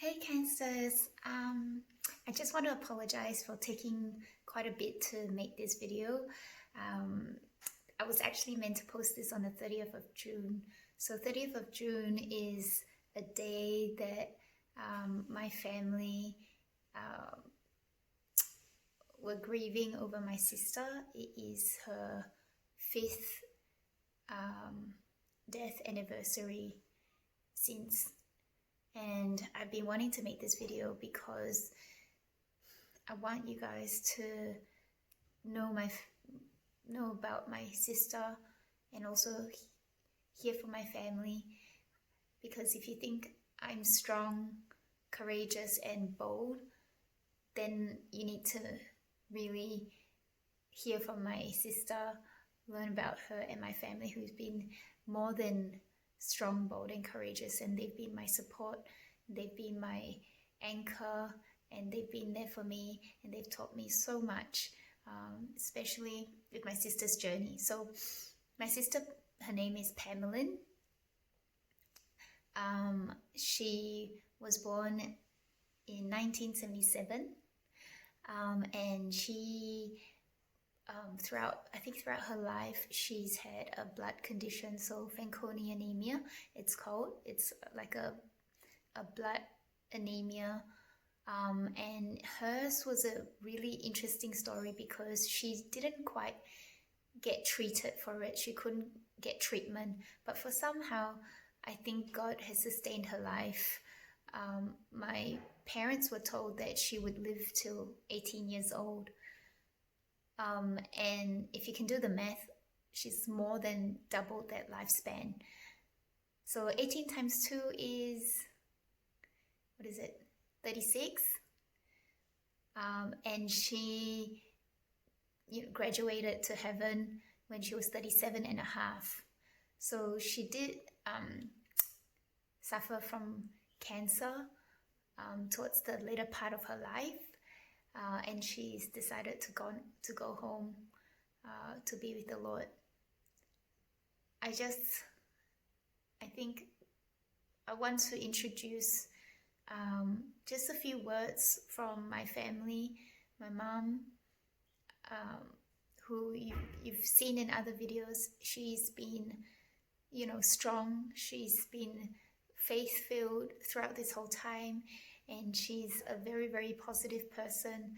Hey CANsters, I just want to apologize for taking quite a bit to make this video. I was actually meant to post this on the 30th of June. So 30th of June is a day that my family were grieving over my sister. It is her 5th death anniversary since. And I've been wanting to make this video because I want you guys to know about my sister and also hear from my family, because if you think I'm strong, courageous and bold, then you need to really hear from my sister, learn about her and my family, who's been more than strong, bold and courageous, and they've been my support, they've been my anchor, and they've been there for me, and they've taught me so much, especially with my sister's journey. So my sister, her name is Pamelyn. She was born in 1977, and she throughout her life she's had a blood condition, so Fanconi anemia it's called. It's like a blood anemia, and hers was a really interesting story because she didn't quite get treated for it. She couldn't get treatment, but for somehow I think God has sustained her life. My parents were told that she would live till 18 years old. And if you can do the math, she's more than doubled that lifespan. So 18 times 2 is, what is it, 36? And she graduated to heaven when she was 37 and a half. So she did suffer from cancer towards the later part of her life. And she's decided to go home to be with the Lord. I think I want to introduce just a few words from my family. My mom, who you've seen in other videos, she's been, strong. She's been faith-filled throughout this whole time. And she's a very, very positive person.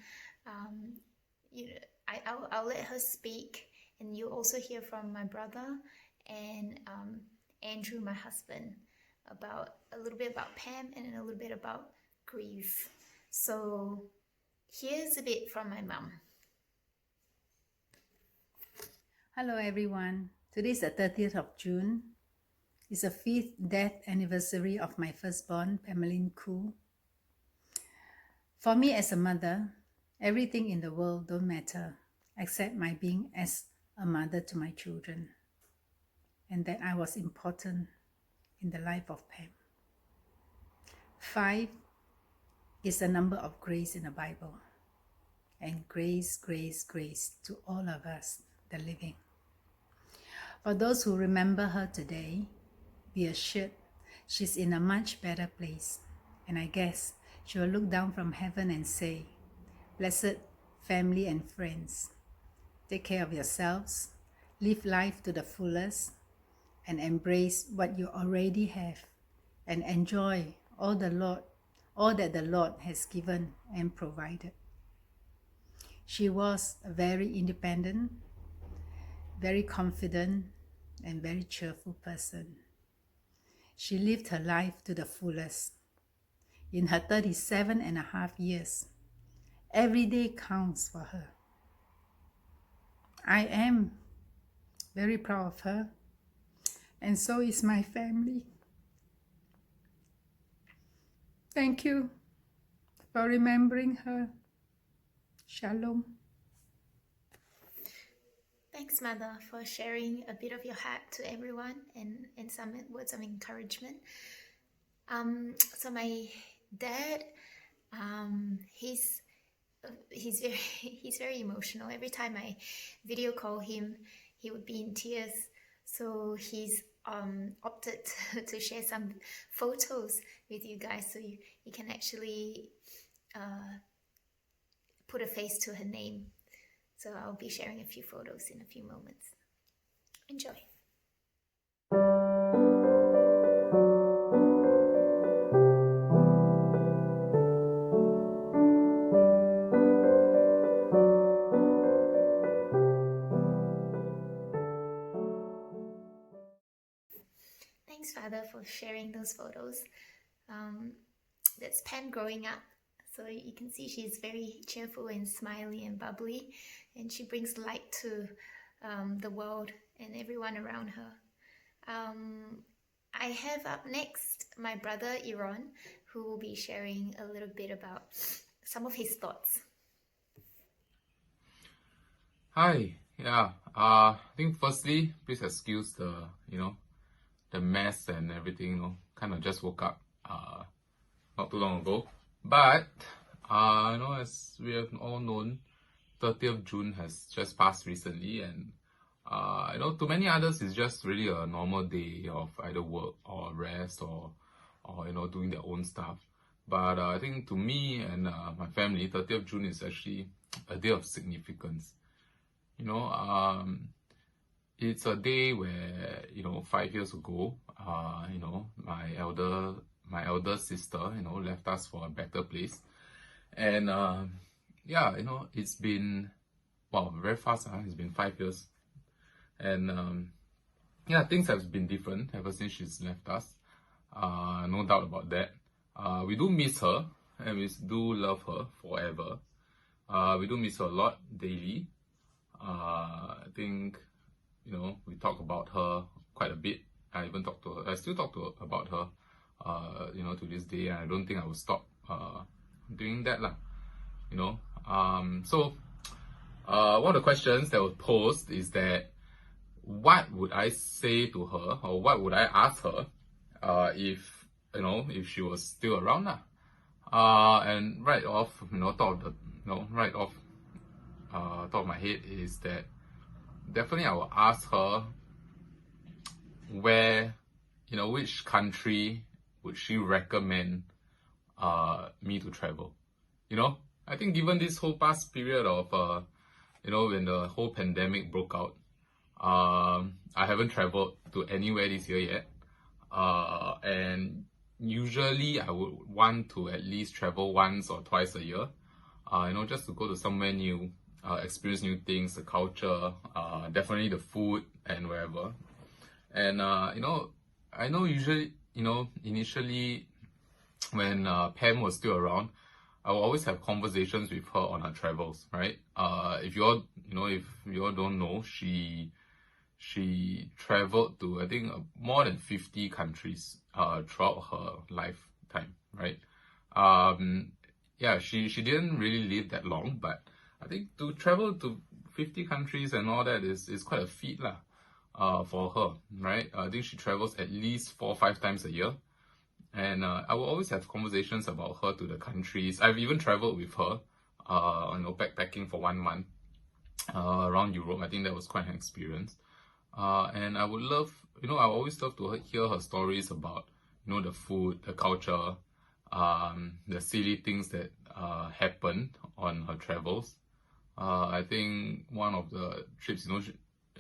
I'll let her speak, and you'll also hear from my brother and Andrew, my husband, about a little bit about Pam and a little bit about grief. So here's a bit from my mom. Hello everyone. Today is the 30th of June. It's the 5th death anniversary of my firstborn, Pamelyn Khoo. For me as a mother, everything in the world don't matter except my being as a mother to my children, and that I was important in the life of Pam. 5 is the number of grace in the Bible, and grace, grace, grace to all of us, the living. For those who remember her today, be assured she's in a much better place, and I guess she will look down from heaven and say, "Blessed family and friends, take care of yourselves, live life to the fullest, and embrace what you already have, and enjoy all that the Lord has given and provided." She was a very independent, very confident, and very cheerful person. She lived her life to the fullest. In her 37 and a half years, every day counts for her. I am very proud of her, and so is my family. Thank you for remembering her. Shalom. Thanks, Mother, for sharing a bit of your heart to everyone and some words of encouragement. So my dad, he's very emotional. Every time I video call him, he would be in tears. So he's opted to share some photos with you guys, so you can actually put a face to her name. So I'll be sharing a few photos in a few moments. Enjoy. Thanks, Father, for sharing those photos. That's Pen growing up. So you can see she's very cheerful and smiley and bubbly, and she brings light to the world and everyone around her. I have up next my brother Yeronn, who will be sharing a little bit about some of his thoughts. Hi, I think firstly, please excuse the, the mess and everything, kind of just woke up, not too long ago. But, as we have all known, 30th June has just passed recently, and, to many others, it's just really a normal day of either work or rest or doing their own stuff. But I think to me and my family, 30th June is actually a day of significance. It's a day where, 5 years ago, my elder sister, left us for a better place. And, it's been, very fast, it's been 5 years. And, things have been different ever since she's left us. No doubt about that. We do miss her, and we do love her forever. We do miss her a lot daily. I think, we talk about her quite a bit. I still talk to her about her, to this day, and I don't think I will stop doing that lah. So one of the questions that was posed is that what would I say to her, or what would I ask her if she was still around lah? And right off, top of my head is that definitely I will ask her where, which country would she recommend me to travel. I think given this whole past period of when the whole pandemic broke out, I haven't traveled to anywhere this year yet, and usually I would want to at least travel once or twice a year, just to go to somewhere new, experience new things, the culture, definitely the food and wherever. And I know usually, initially when Pam was still around, I will always have conversations with her on her travels, right? If you all don't know, she traveled to, I think, more than 50 countries throughout her lifetime, right? She didn't really live that long, but I think to travel to 50 countries and all that is quite a feat lah, for her, right? I think she travels at least 4 or 5 times a year. And I will always have conversations about her to the countries. I've even traveled with her, backpacking for 1 month around Europe. I think that was quite an experience. And I would love, I always love to hear her stories about, the food, the culture, the silly things that happened on her travels. I think one of the trips,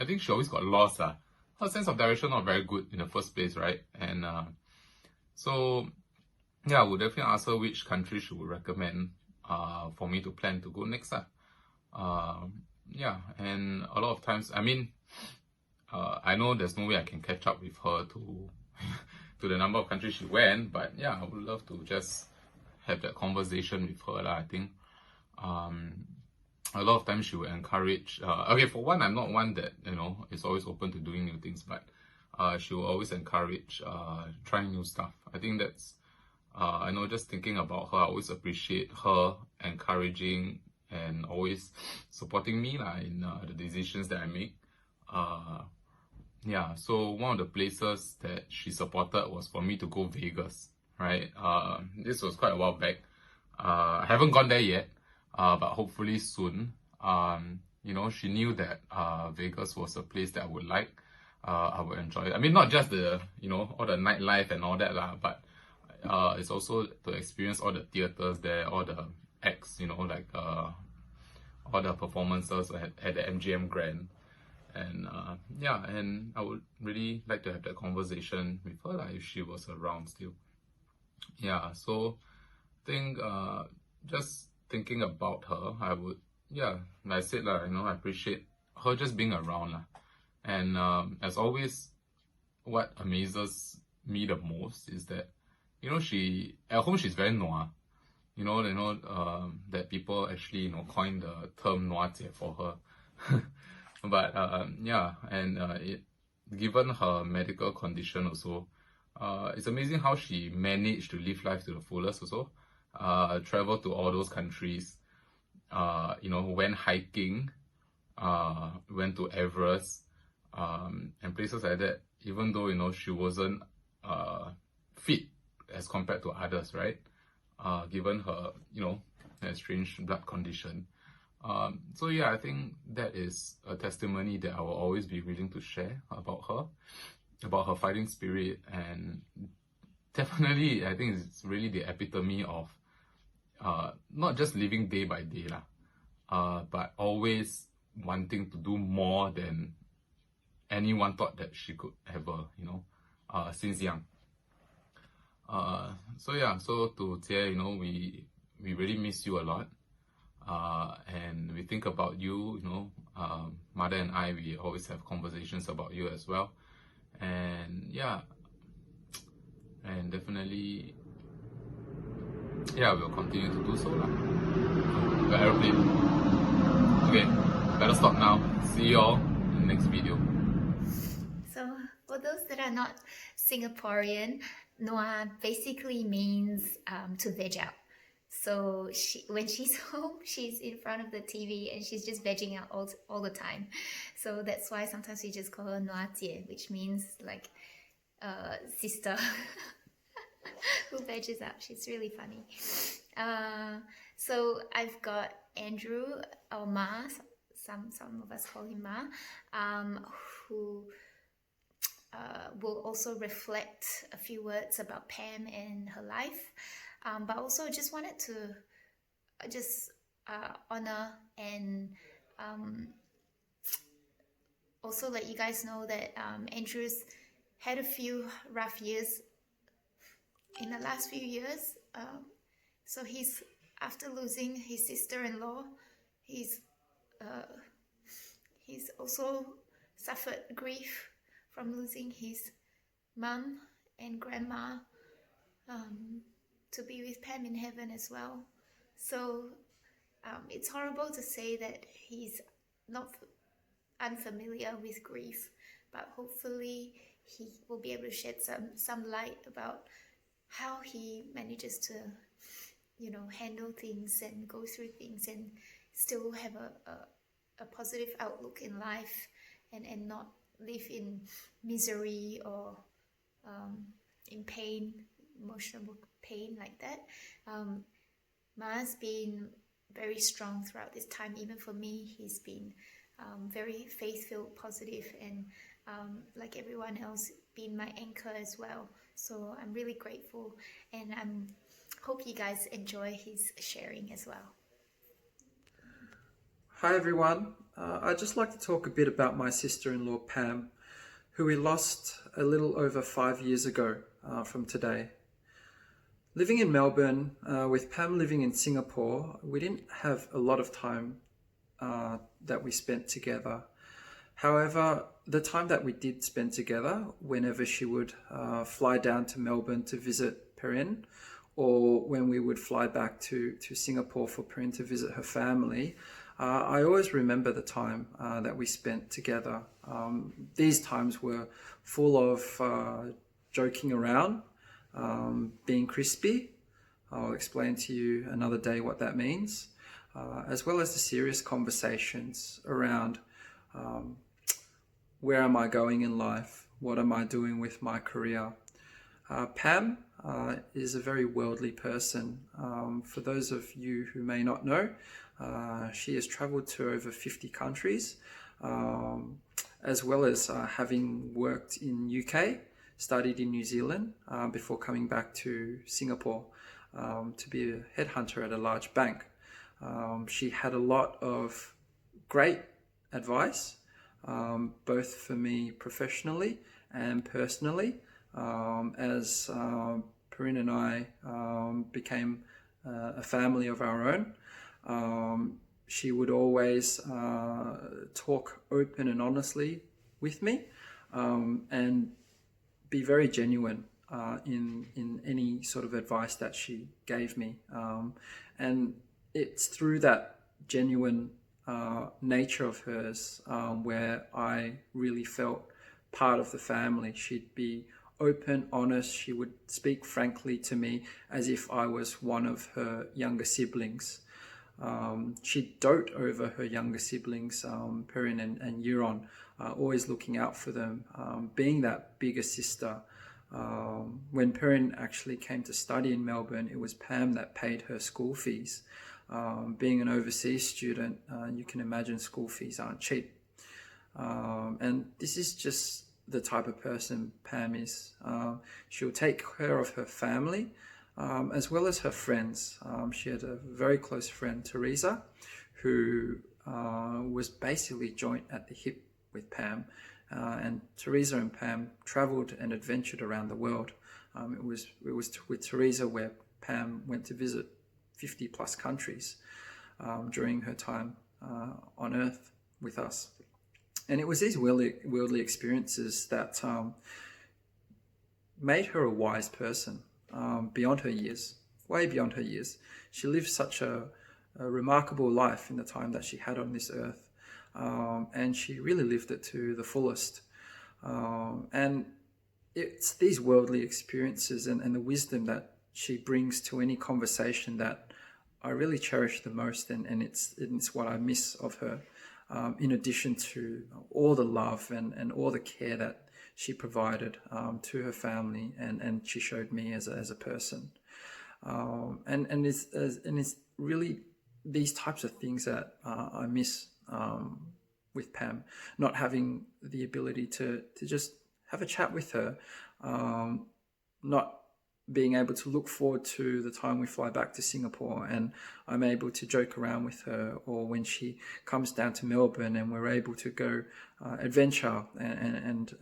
I think she always got lost. Her sense of direction not very good in the first place, right? And so, I would definitely ask her which country she would recommend for me to plan to go next. And a lot of times, I know there's no way I can catch up with her to to the number of countries she went, but I would love to just have that conversation with her. I think a lot of times she will encourage, for one, I'm not one that, is always open to doing new things, but she will always encourage trying new stuff. I think that's, just thinking about her, I always appreciate her encouraging and always supporting me in the decisions that I make. So one of the places that she supported was for me to go Vegas, right? This was quite a while back. I haven't gone there yet, but hopefully soon. She knew that Vegas was a place that I would like. I would enjoy it. I mean, not just the, all the nightlife and all that lah, but it's also to experience all the theaters there, all the acts, like all the performances at the MGM Grand. And yeah, and I would really like to have that conversation with her if she was around still. Yeah, so I think just thinking about her, I would, like I said, I appreciate her just being around. And as always, what amazes me the most is that, she, at home, she's very noir. That people actually, coined the term noir for her. But yeah, and given her medical condition also, it's amazing how she managed to live life to the fullest also. Travel to all those countries, went hiking, went to Everest, and places like that, even though, she wasn't fit as compared to others, right? Given her, her strange blood condition. So yeah, I think that is a testimony that I will always be willing to share about her fighting spirit, and definitely I think it's really the epitome of not just living day by day but always wanting to do more than anyone thought that she could ever, since young. So yeah, so to Jie, we really miss you a lot. And we think about you, Mother and I, we always have conversations about you as well. And yeah, and definitely, we'll continue to do so. The aeroplane. Okay, better stop now. See you all in the next video. So for those that are not Singaporean, Noah basically means to veg out. So when she's home, she's in front of the TV and she's just vegging out all the time. So that's why sometimes we just call her Noah Jie, which means like sister who veggies out. She's really funny. So I've got Andrew, or Ma, some of us call him Ma, who will also reflect a few words about Pam and her life. But also just wanted to honor and also let you guys know that Andrew's had a few rough years in the last few years. So he's, after losing his sister-in-law, he's also suffered grief from losing his mum and grandma, to be with Pam in heaven as well. So it's horrible to say that he's not unfamiliar with grief, but hopefully he will be able to shed some light about how he manages to, handle things and go through things and still have a positive outlook in life, and not live in misery or in pain, emotional pain like that. Ma's been very strong throughout this time. Even for me, he's been very faith-filled, positive, and like everyone else, been my anchor as well. So I'm really grateful, and I hope you guys enjoy his sharing as well. Hi everyone, I'd just like to talk a bit about my sister-in-law Pam, who we lost a little over 5 years ago from today. Living in Melbourne, with Pam living in Singapore, we didn't have a lot of time that we spent together. However, the time that we did spend together, whenever she would fly down to Melbourne to visit Perryn, or when we would fly back to Singapore for Perryn to visit her family, I always remember the time that we spent together. These times were full of joking around, being crispy. I'll explain to you another day what that means, as well as the serious conversations around where am I going in life? What am I doing with my career? Pam is a very worldly person. For those of you who may not know, she has traveled to over 50 countries, as well as having worked in UK, studied in New Zealand before coming back to Singapore to be a headhunter at a large bank. She had a lot of great advice, both for me professionally and personally, as Perryn and I became a family of our own. She would always talk open and honestly with me, and be very genuine in any sort of advice that she gave me. And it's through that genuine nature of hers where I really felt part of the family. She'd be open, honest. She would speak frankly to me as if I was one of her younger siblings. She'd dote over her younger siblings, Perryn and Yeronn, always looking out for them, being that bigger sister. When Perryn actually came to study in Melbourne, it was Pam that paid her school fees. Being an overseas student, you can imagine school fees aren't cheap. And this is just the type of person Pam is. She'll take care of her family, as well as her friends. She had a very close friend, Teresa, who was basically joint at the hip with Pam. And Teresa and Pam travelled and adventured around the world. It was with Teresa where Pam went to visit 50 plus countries during her time on Earth with us. And it was these worldly experiences that made her a wise person beyond her years, way beyond her years. She lived such a remarkable life in the time that she had on this earth, and she really lived it to the fullest. And it's these worldly experiences and the wisdom that she brings to any conversation that I really cherish the most, and it's what I miss of her. In addition to all the love and all the care that she provided to her family and she showed me as a person. And it's really these types of things that I miss with Pam, not having the ability to just have a chat with her, not being able to look forward to the time we fly back to Singapore and I'm able to joke around with her, or when she comes down to Melbourne and we're able to go adventure and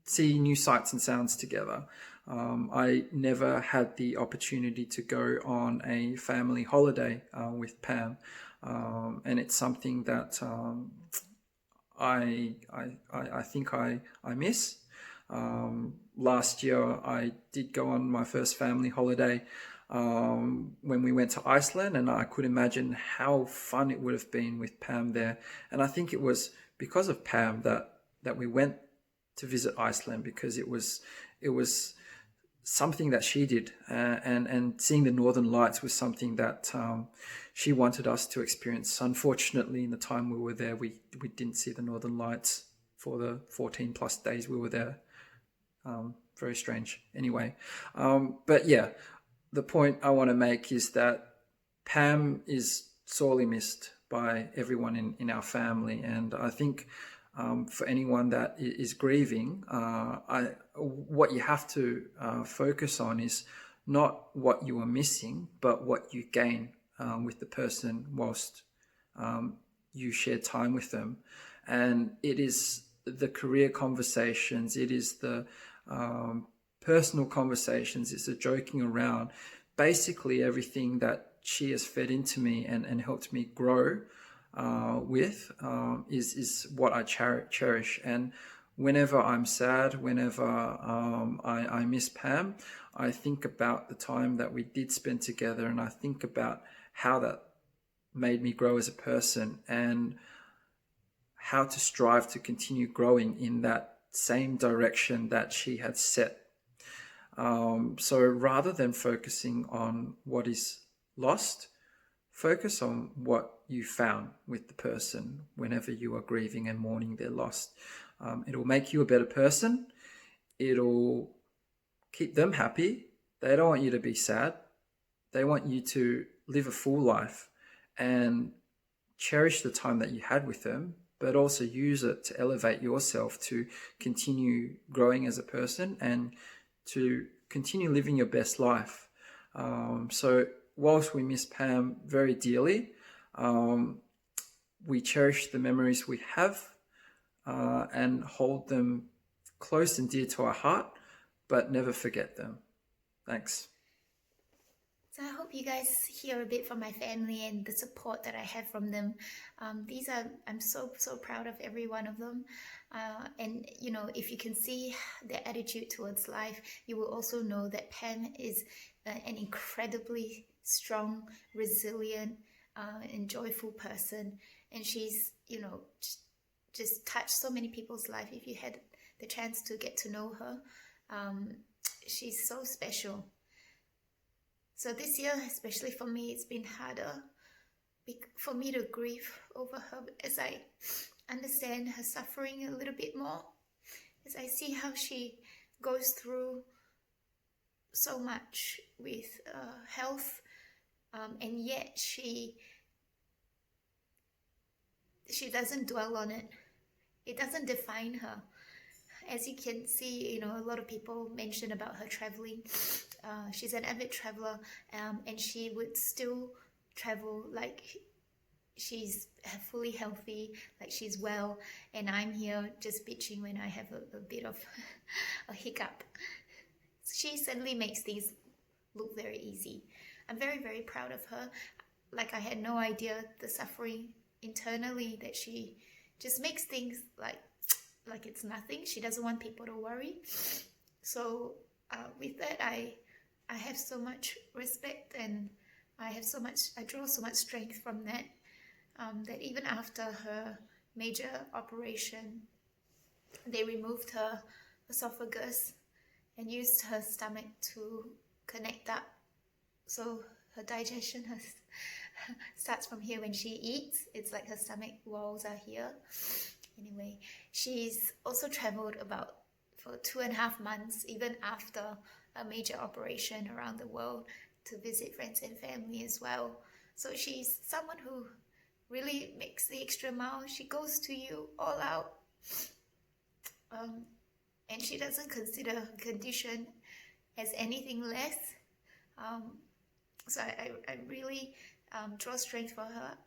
see new sights and sounds together. I never had the opportunity to go on a family holiday with Pam, and it's something that I think I miss. Last year I did go on my first family holiday when we went to Iceland, and I could imagine how fun it would have been with Pam there. And I think it was because of Pam that we went to visit Iceland, because it was something that she did, and seeing the Northern Lights was something that she wanted us to experience. Unfortunately, in the time we were there, we didn't see the Northern Lights for the 14 plus days we were there. Very strange. Anyway, but yeah, the point I want to make is that Pam is sorely missed by everyone in our family, and I think for anyone that is grieving, what you have to focus on is not what you are missing, but what you gain with the person whilst you share time with them. And it is the career conversations, it is the personal conversations, it's the joking around, basically everything that she has fed into me and helped me grow with is what I cherish. And whenever I'm sad, whenever I miss Pam, I think about the time that we did spend together, and I think about how that made me grow as a person and how to strive to continue growing in that same direction that she had set. So rather than focusing on what is lost, focus on what you found with the person whenever you are grieving and mourning their loss. It'll make you a better person. It'll keep them happy. They don't want you to be sad. They want you to live a full life and cherish the time that you had with them, but also use it to elevate yourself, to continue growing as a person and to continue living your best life. So whilst we miss Pam very dearly, we cherish the memories we have and hold them close and dear to our heart, but never forget them. Thanks. So I hope you guys hear a bit from my family and the support that I have from them. I'm so proud of every one of them. And you know, if you can see their attitude towards life, you will also know that Pam is an incredibly strong, resilient, and joyful person. And she's, you know, just touched so many people's life. If you had the chance to get to know her, she's so special. So this year, especially for me, it's been harder for me to grieve over her as I understand her suffering a little bit more, as I see how she goes through so much with health, and yet she doesn't dwell on it. It doesn't define her. As you can see, you know, a lot of people mention about her traveling. She's an avid traveler, and she would still travel like she's fully healthy, like she's well, and I'm here just bitching when I have a bit of a hiccup. She suddenly makes things look very easy. I'm very proud of her. Like, I had no idea the suffering internally, that she just makes things like it's nothing. She doesn't want people to worry. So with that, I have so much respect, and I draw so much strength from that, that even after her major operation, they removed her esophagus and used her stomach to connect up. So her digestion starts from here when she eats. It's like her stomach walls are here. Anyway, she's also traveled for 2.5 months, even after a major operation, around the world to visit friends and family as well. So she's someone who really makes the extra mile. She goes to you all out, and she doesn't consider her condition as anything less. So I really draw strength for her.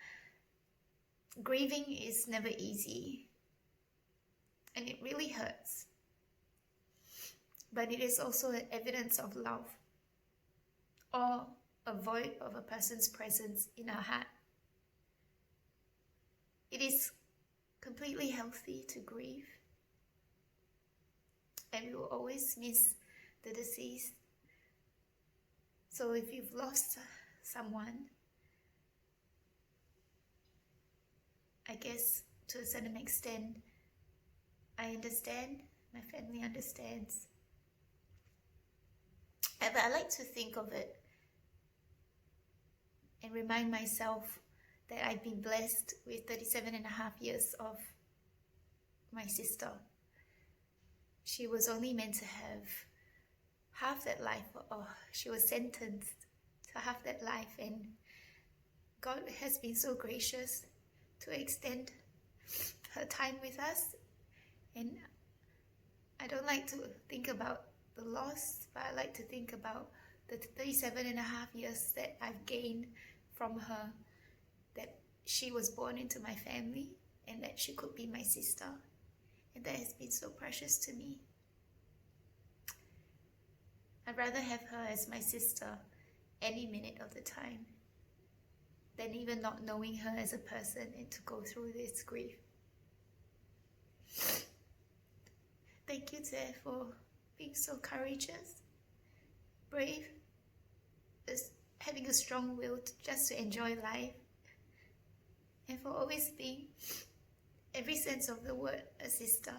Grieving is never easy, and it really hurts. But it is also an evidence of love, or a void of a person's presence in our heart. It is completely healthy to grieve, and we will always miss the deceased. So if you've lost someone, I guess to a certain extent, I understand, my family understands. But I like to think of it and remind myself that I've been blessed with 37.5 years of my sister. She was only meant to have half that life, or she was sentenced to half that life, and God has been so gracious to extend her time with us. And I don't like to think about the loss, but I like to think about the 37.5 years that I've gained from her, that she was born into my family and that she could be my sister, and that has been so precious to me. I'd rather have her as my sister any minute of the time than even not knowing her as a person and to go through this grief. Thank you, Te, for being so courageous, brave, having a strong will just to enjoy life, and for always being, every sense of the word, a sister.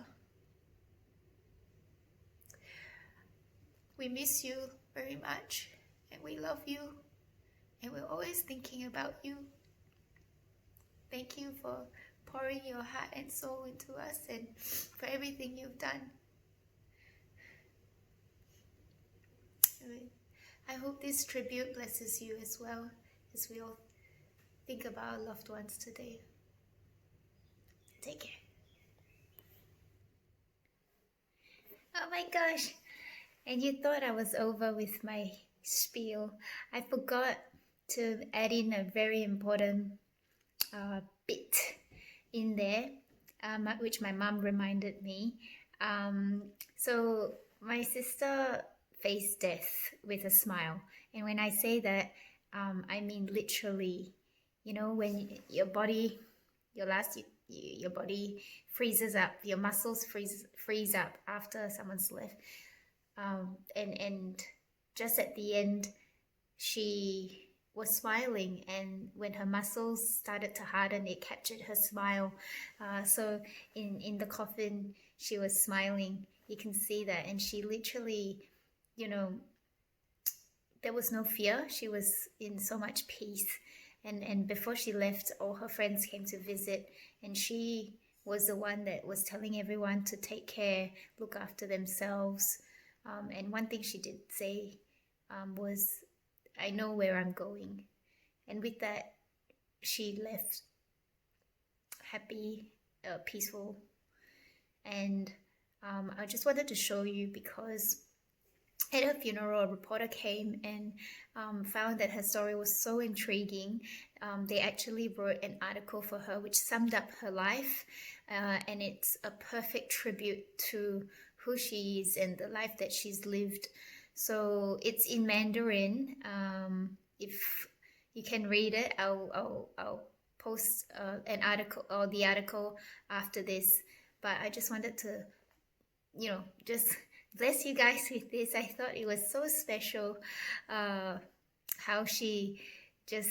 We miss you very much, and we love you, and we're always thinking about you. Thank you for pouring your heart and soul into us, and for everything you've done. I hope this tribute blesses you as well, as we all think about our loved ones today. Take care. Oh my gosh. And you thought I was over with my spiel. I forgot to add in a very important bit in there, which my mom reminded me. So my sister faced death with a smile. And when I say that, I mean literally, you know, when your body, your body freezes up, your muscles freeze up after someone's left. And just at the end, she was smiling, and when her muscles started to harden, it captured her smile. So in the coffin, she was smiling. You can see that, and she literally, you know, there was no fear. She was in so much peace. And before she left, all her friends came to visit, and she was the one that was telling everyone to take care, look after themselves. And one thing she did say was, I know where I'm going. And with that, she left happy, peaceful. And I just wanted to show you because at her funeral, a reporter came and found that her story was so intriguing. They actually wrote an article for her which summed up her life, and it's a perfect tribute to who she is and the life that she's lived. So it's in Mandarin. If you can read it, I'll post an article or the article after this. But I just wanted to, you know, just bless you guys with this. I thought it was so special how she just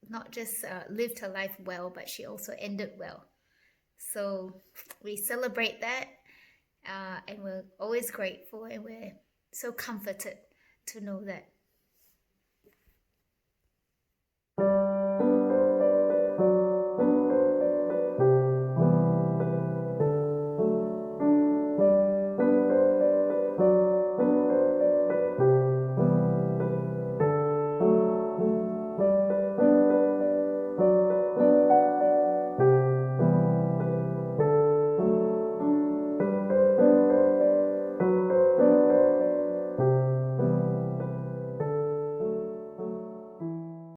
not just lived her life well, but she also ended well. So we celebrate that, and we're always grateful, and we're so comforted to know that